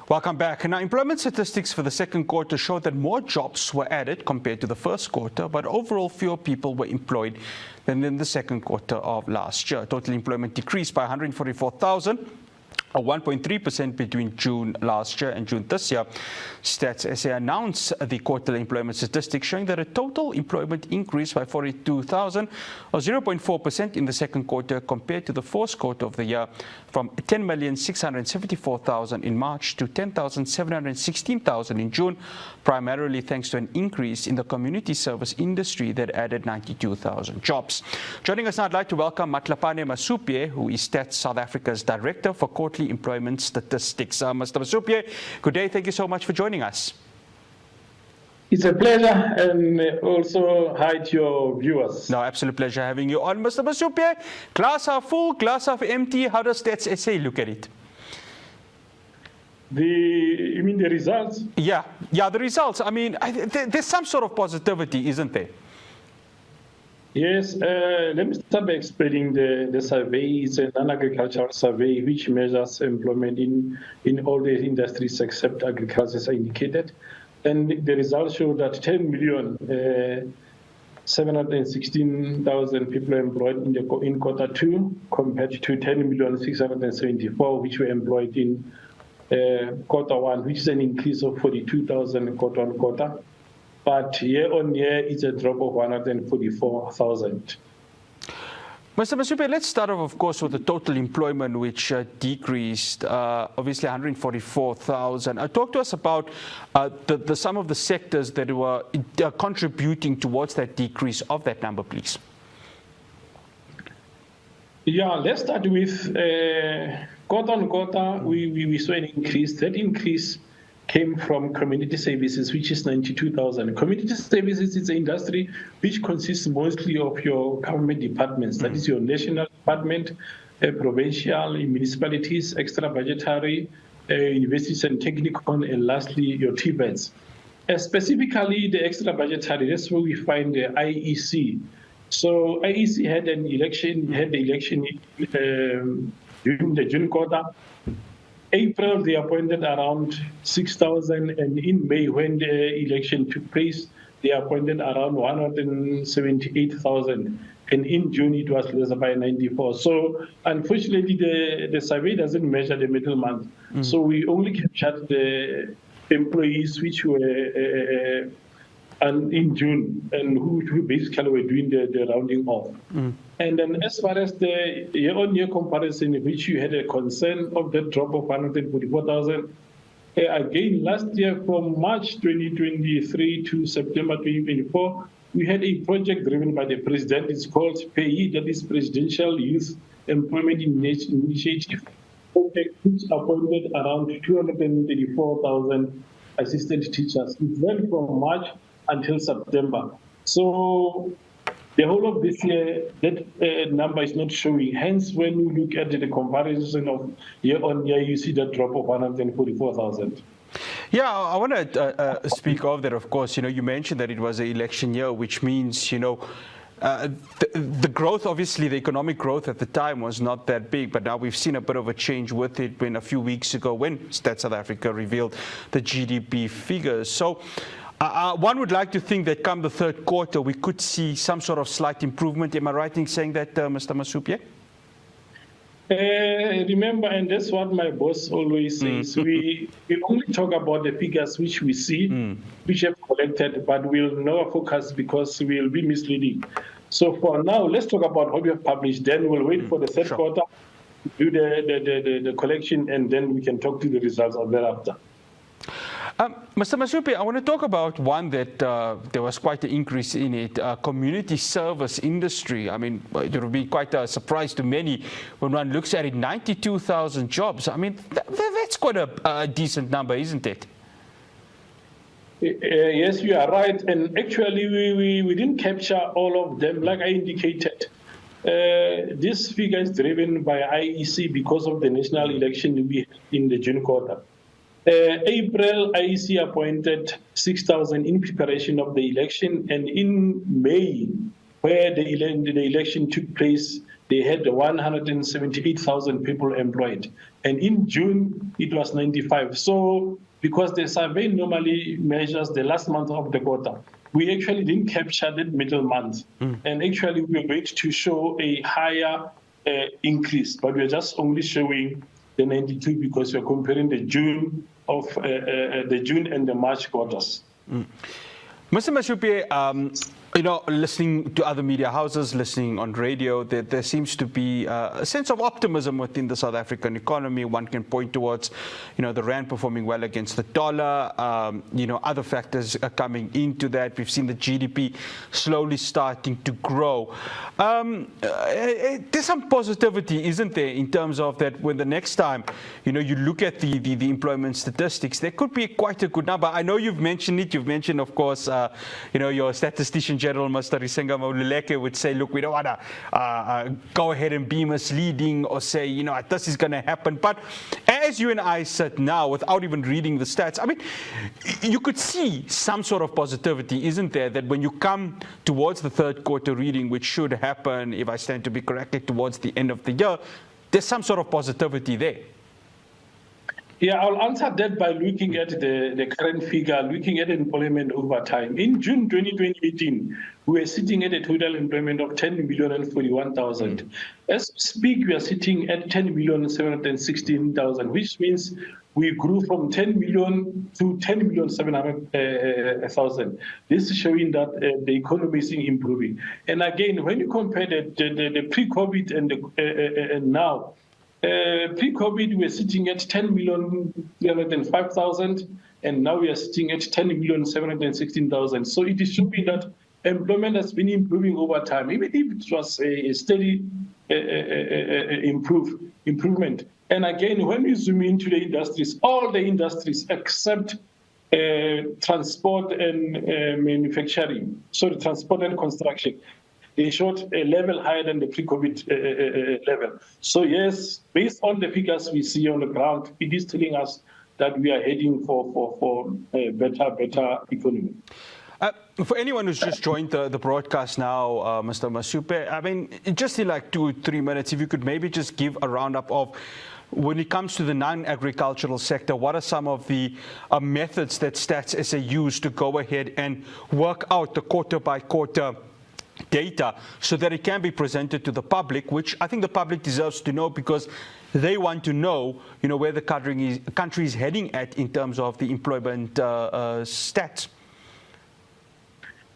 Welcome back. Now, employment statistics for the second quarter show that more jobs were added compared to the first quarter, but overall fewer people were employed than in the second quarter of last year. Total employment decreased by 144,000. or 1.3% between June last year and June this year. Stats SA announced the quarterly employment statistics showing that a total employment increased by 42,000 or 0.4% in the second quarter compared to the fourth quarter of the year, from 10,674,000 in March to 10,716,000 in June, primarily thanks to an increase in the community service industry that added 92,000 jobs. Joining us now, I'd like to welcome Matlapane Masupye, who is Stats South Africa's Director for Quarterly Employment Statistics. Mr. Masupye, good day. Thank you so much for joining us. It's a pleasure, and also hi to your viewers. No, absolute pleasure having you on, Mr. Masupye. Glass half full, glass half empty. How does Stats SA look at it? You mean the results? Yeah, the results. I mean, there's some sort of positivity, isn't there? Yes, let me start by explaining the survey. It's a non-agricultural survey which measures employment in all the industries except agriculture, as indicated. And the results show that 10,716,000 people are employed in quarter two, compared to 10,674,000 which were employed in quarter one, which is an increase of 42,000 quarter on quarter. But year on year, it's a drop of 144,000. Mr. Masupye, let's start off, of course, with the total employment, which decreased, obviously 144,000. Talk to us about some of the sectors that were contributing towards that decrease of that number, please. Yeah, let's start with quarter on quarter, we saw an increase. That increase came from community services, which is 92,000. Community services is an industry which consists mostly of your government departments. That is your national department, provincial, municipalities, extra budgetary, universities and technical, and lastly your TVETs. Specifically, the extra budgetary, that's where we find the IEC. So IEC had the election during the June quarter. April, they appointed around 6,000, and in May, when the election took place, they appointed around 178,000, and in June, it was less by 94. So, unfortunately, the survey doesn't measure the middle month. So, we only captured the employees which were in June, and who basically were doing the rounding off. And then as far as the year-on-year comparison, in which you had a concern of the drop of 144,000, again, last year from March 2023 to September 2024, we had a project driven by the president. It's called PAYE, that is Presidential Youth Employment Initiative, which appointed around 234,000 assistant teachers. It went from March until September. So the whole of this year, that number is not showing. Hence, when you look at the comparison of year on year, you see that drop of 144,000. Yeah, I want to speak of that, of course. You know, you mentioned that it was an election year, which means, you know, the growth, obviously, the economic growth at the time was not that big, but now we've seen a bit of a change with it when a few weeks ago when Stats South Africa revealed the GDP figures. So one would like to think that come the third quarter, we could see some sort of slight improvement. Am I right in saying that, Mr. Masupye? Remember, and that's what my boss always says, we only talk about the figures which we see, which have collected, but we'll never focus because we'll be misleading. So for now, let's talk about what we have published. Then we'll wait for the third quarter, do the collection, and then we can talk to the results of thereafter. Mr. Masupye, I want to talk about one that there was quite an increase in it, community service industry. I mean, it will be quite a surprise to many when one looks at it, 92,000 jobs. I mean, that's quite a decent number, isn't it? Yes, you are right. And actually, we didn't capture all of them. Like I indicated, this figure is driven by IEC because of the national election we had in the June quarter. April, IEC appointed 6,000 in preparation of the election, and in May, where the election took place, they had 178,000 people employed. And in June, it was 95. So because the survey normally measures the last month of the quarter, we actually didn't capture that middle month. And actually, we were going to show a higher increase, but we're just only showing the 92 because we're comparing the June and the March quarters. Mr. Masupye, listening to other media houses, listening on radio, there seems to be a sense of optimism within the South African economy. One can point towards, the rand performing well against the dollar. Other factors are coming into that. We've seen the GDP slowly starting to grow. There's some positivity, isn't there, in terms of that when the next time, you look at the employment statistics, there could be quite a good number. I know you've mentioned it. You've mentioned, of course, your statistician General Mr. Risenga Maululeke would say, look, we don't want to go ahead and be misleading or say, this is going to happen. But as you and I said now, without even reading the stats, I mean, you could see some sort of positivity, isn't there, that when you come towards the third quarter reading, which should happen, if I stand to be corrected, towards the end of the year, there's some sort of positivity there. Yeah, I'll answer that by looking at the current figure, looking at employment over time. In June 2018, we were sitting at a total employment of 10,041,000. As we speak, we are sitting at 10,716,000, which means we grew from 10 million to 10,700,000. This is showing that the economy is improving. And again, when you compare the pre-COVID and now, pre-COVID, we were sitting at 10,305,000, and now we are sitting at 10,716,000. So it is showing that employment has been improving over time, even if it was a steady improvement. And again, when we zoom into the industries, all the industries except transport and manufacturing, transport and construction, they showed a level higher than the pre-COVID level. So yes, based on the figures we see on the ground, it is telling us that we are heading for a better economy. For anyone who's just joined the broadcast now, Mr. Masupye, I mean, just in like 2 or 3 minutes, if you could maybe just give a roundup of, when it comes to the non-agricultural sector, what are some of the methods that Stats SA use to go ahead and work out the quarter-by-quarter data so that it can be presented to the public, which I think the public deserves to know, because they want to know, where the country is heading at in terms of the employment stats.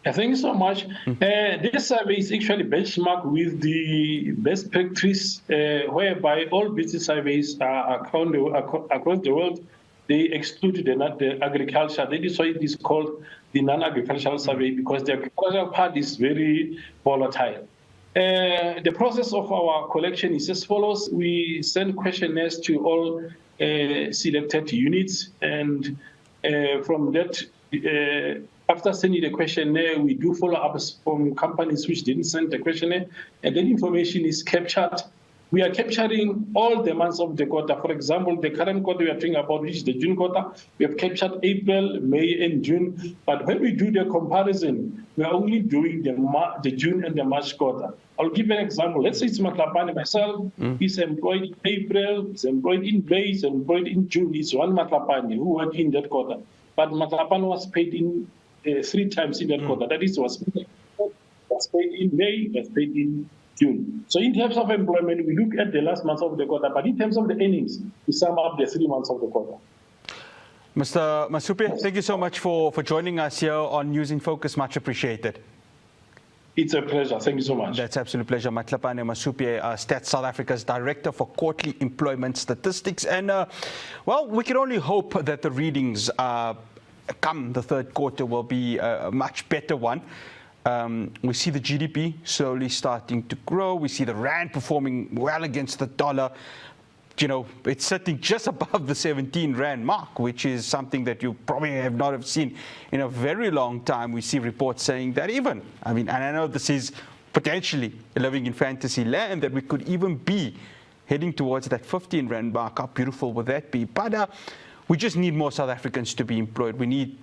Thank you so much. This survey is actually benchmarked with the best practice, whereby all business surveys across the world, they exclude the agriculture. That is why it is called the non-agricultural survey, because the agricultural part is very volatile. The process of our collection is as follows. We send questionnaires to all selected units, and from that, after sending the questionnaire, we do follow-ups from companies which didn't send the questionnaire, and that information is captured. We are capturing all the months of the quarter. For example, the current quarter we are talking about, which is the June quarter, we have captured April, May, and June. But when we do the comparison, we are only doing the June and the March quarter. I'll give an example. Let's say it's Matlapane myself. He's employed in April, he's employed in May, he's employed in June. It's one Matlapane who worked in that quarter. But Matlapane was paid in 3 times in that quarter. That is, was paid in May, was paid in June. So in terms of employment, we look at the last month of the quarter, but in terms of the earnings, we sum up the 3 months of the quarter. Mr. Masupye, thank you so much for joining us here on News in Focus. Much appreciated. It's a pleasure. Thank you so much. That's absolute pleasure. Matlapane Masupye, Stats South Africa's Director for Quarterly Employment Statistics. And, well, we can only hope that the readings come the third quarter will be a much better one. We see the GDP slowly starting to grow. We see the rand performing well against the dollar. It's sitting just above the 17 rand mark, which is something that you probably have not have seen in a very long time. We see reports saying that even, and I know this is potentially living in fantasy land, that we could even be heading towards that 15 rand mark. How beautiful would that be? But we just need more South Africans to be employed. We need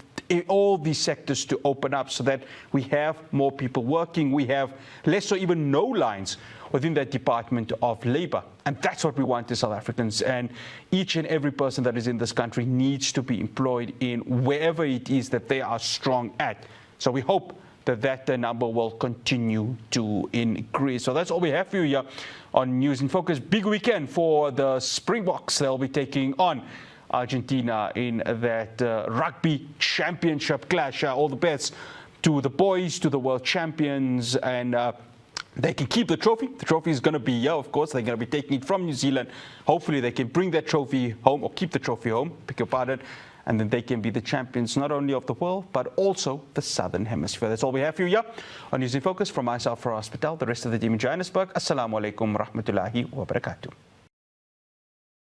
all these sectors to open up so that we have more people working. We have less or even no lines within that Department of Labour. And that's what we want as South Africans. And each and every person that is in this country needs to be employed in wherever it is that they are strong at. So we hope that number will continue to increase. So that's all we have for you here on News in Focus. Big weekend for the Springboks. They'll be taking on Argentina in that rugby championship clash. All the best to the boys, to the world champions, and they can keep the trophy. The trophy is going to be here, of course. They're going to be taking it from New Zealand. Hopefully they can bring that trophy home, or keep the trophy home, beg your pardon, and then they can be the champions not only of the world, but also the Southern Hemisphere. That's all we have for you here on News in Focus. From myself, Faraz Patel, the rest of the team in Johannesburg. Assalamu alaikum rahmatullahi wa barakatuh.